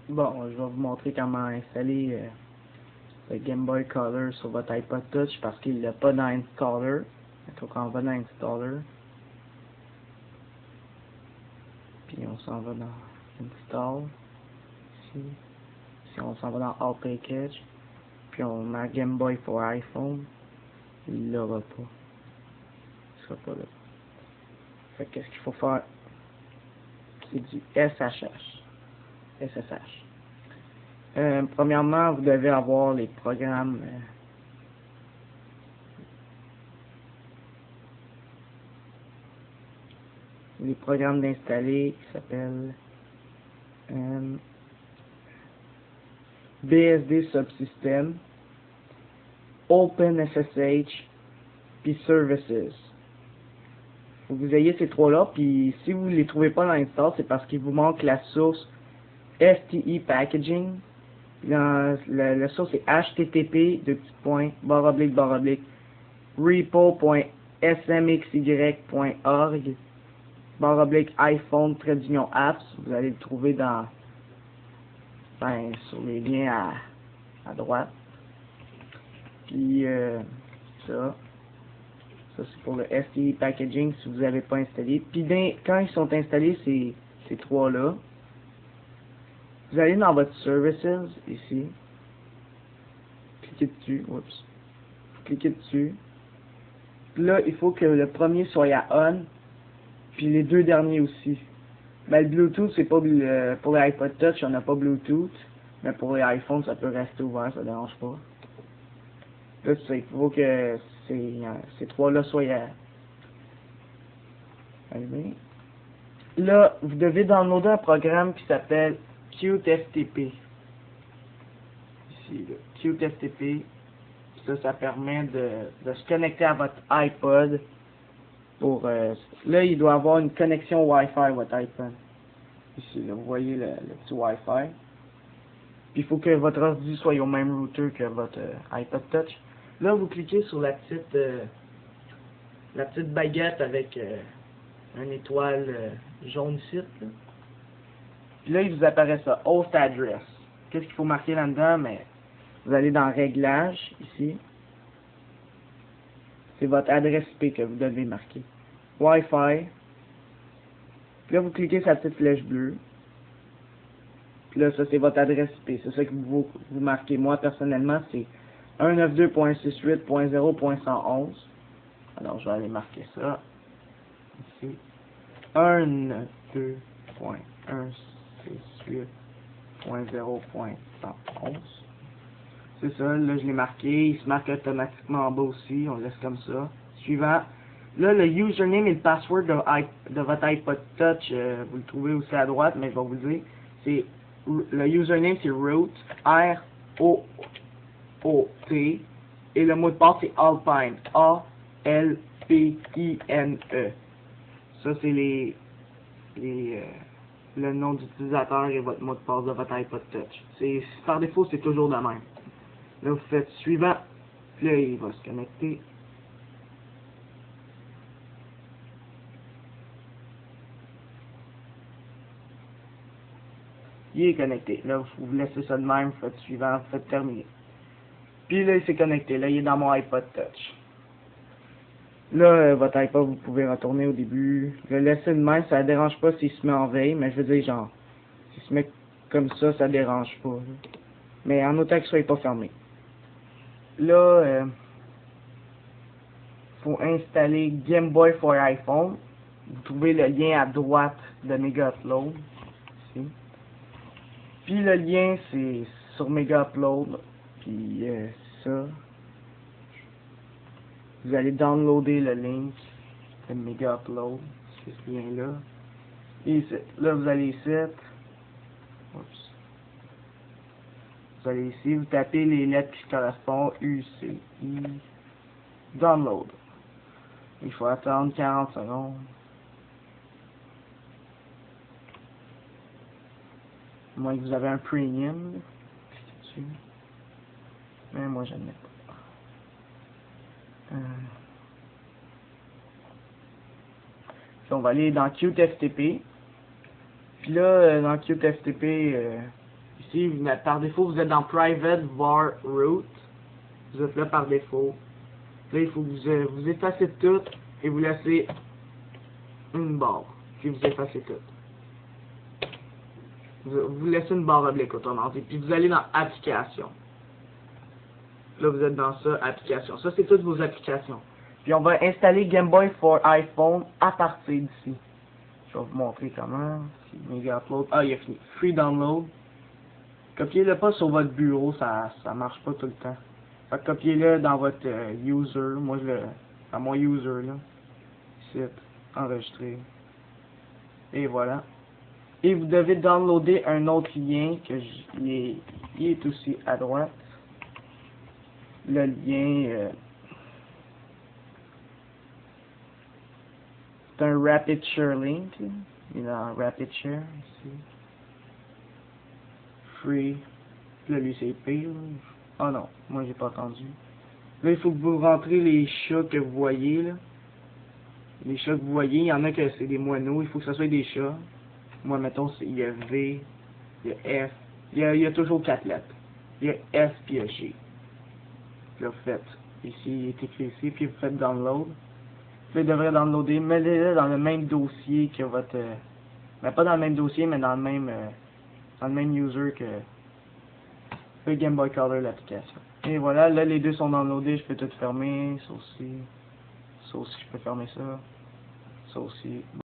Bon, je vais vous montrer comment installer le Game Boy Color sur votre iPod Touch parce qu'il n'a pas d'installer. Donc on va dans Installer. Puis on s'en va dans Install. Ici. Si on s'en va dans All Package. Puis on met Game Boy for iPhone. Il l'aura pas. Il sera pas là. Fait qu'est-ce qu'il faut faire? C'est du SSH. SSH. Premièrement, vous devez avoir les programmes d'installer qui s'appellent BSD Subsystem, OpenSSH, puis Services. Faut que vous ayez ces trois-là, puis si vous ne les trouvez pas dans l'install, c'est parce qu'il vous manque la source STE Packaging. Dans la source c'est http://repo.smxy.org/iPhone-apps. Vous allez le trouver dans sur les liens à droite. Puis ça c'est pour le STE Packaging si vous n'avez pas installé. Puis quand ils sont installés ces trois-là, vous allez dans votre Services, ici, cliquez dessus, oups, cliquez dessus, puis là, il faut que le premier soit à on, puis les deux derniers aussi. Ben, le Bluetooth, c'est pas, pour les iPod Touch, on n'a pas Bluetooth, mais pour les iPhones, ça peut rester ouvert, ça dérange pas. Là, il faut que ces trois-là soient allumés. Là, vous devez downloader un programme qui s'appelle QtFTP. Ici, là, QtFTP. Ça permet de se connecter à votre iPod. Là, il doit avoir une connexion Wi-Fi, votre iPod. Ici, là, vous voyez le petit Wi-Fi. Puis il faut que votre ordi soit au même router que votre iPod Touch. Là, vous cliquez sur la petite baguette avec une étoile jaune site. Là. Puis là, il vous apparaît ça, Host Address. Qu'est-ce qu'il faut marquer là-dedans? Mais vous allez dans Réglages, ici. C'est votre adresse IP que vous devez marquer. Wi-Fi. Puis là, vous cliquez sur la petite flèche bleue. Puis là, ça, c'est votre adresse IP. C'est ça que vous marquez. Moi, personnellement, c'est 192.68.0.111. Alors, je vais aller marquer ça. Ici. 192.168.0.111. C'est ça, là, je l'ai marqué. Il se marque automatiquement en bas aussi. On laisse comme ça. Suivant. Là, le username et le password de votre iPod Touch, vous le trouvez aussi à droite, mais je vais vous le dire. Le username, c'est root, R-O-O-T, et le mot de passe, c'est Alpine, A-L-P-I-N-E. Ça, c'est le nom d'utilisateur et votre mot de passe de votre iPod Touch. Par défaut, c'est toujours le même. Là, vous faites suivant, puis là, il va se connecter. Il est connecté. Là, vous laissez ça de même, vous faites suivant, vous faites terminer. Puis là, il s'est connecté. Là, il est dans mon iPod Touch. Là, votre iPod, vous pouvez retourner au début. Le laisser de même, ça ne dérange pas s'il se met en veille, mais je veux dire, genre, s'il se met comme ça dérange pas. Mais en autant qu'il ne soit pas fermé. Là, faut installer Game Boy for iPhone. Vous trouvez le lien à droite de Mega Upload. Ici. Puis le lien, c'est sur Mega Upload. Puis ça. Vous allez downloader le link de Mega Upload. C'est ce lien-là. Et ici, là, vous allez ici. Oups. Vous allez ici, vous tapez les lettres qui correspondent. U, C, I. Download. Il faut attendre 40 secondes. Moi, vous avez un premium. Cliquez dessus. Mais moi, je ne l'ai pas. Puis on va aller dans QtFTP. Puis là, dans QtFTP, ici, par défaut, vous êtes dans Private var root. Vous êtes là par défaut. Là, il faut que vous effacez tout et vous laissez une barre. Puis vous effacez tout. Vous laissez une barre oblique autrement dit. Puis vous allez dans Applications. Là, vous êtes dans ça, Applications. Ça, c'est toutes vos applications. Puis on va installer Game Boy for iPhone à partir d'ici. Je vais vous montrer comment. Mega Upload. Ah, il a fini. Free Download. Copiez-le pas sur votre bureau, ça marche pas tout le temps. Fait que copiez-le dans votre user. Moi, dans mon user, là. Ici, enregistrer. Et voilà. Et vous devez downloader un autre lien que il est aussi à droite. Le lien, c'est un Rapid Share link. Il est dans Rapid Share ici. Free. Là, lui, c'est pire. Oh non, moi, j'ai pas entendu. Là, il faut que vous rentrez les chats que vous voyez, là. Les chats que vous voyez, il y en a que c'est des moineaux, il faut que ce soit des chats. Moi, mettons, il y a V, il y a F, il y a toujours 4 lettres. Il y a S puis il y a G. Puis là, vous faites, ici, il est écrit ici, puis vous faites download. Puis il devrait downloader, mettez-le dans le même dossier que votre... mais pas dans le même dossier, mais dans le même user que le Game Boy Color, l'application. Et voilà, là, les deux sont downloadés, je peux tout fermer, ça aussi, je peux fermer ça, ça aussi. Bon.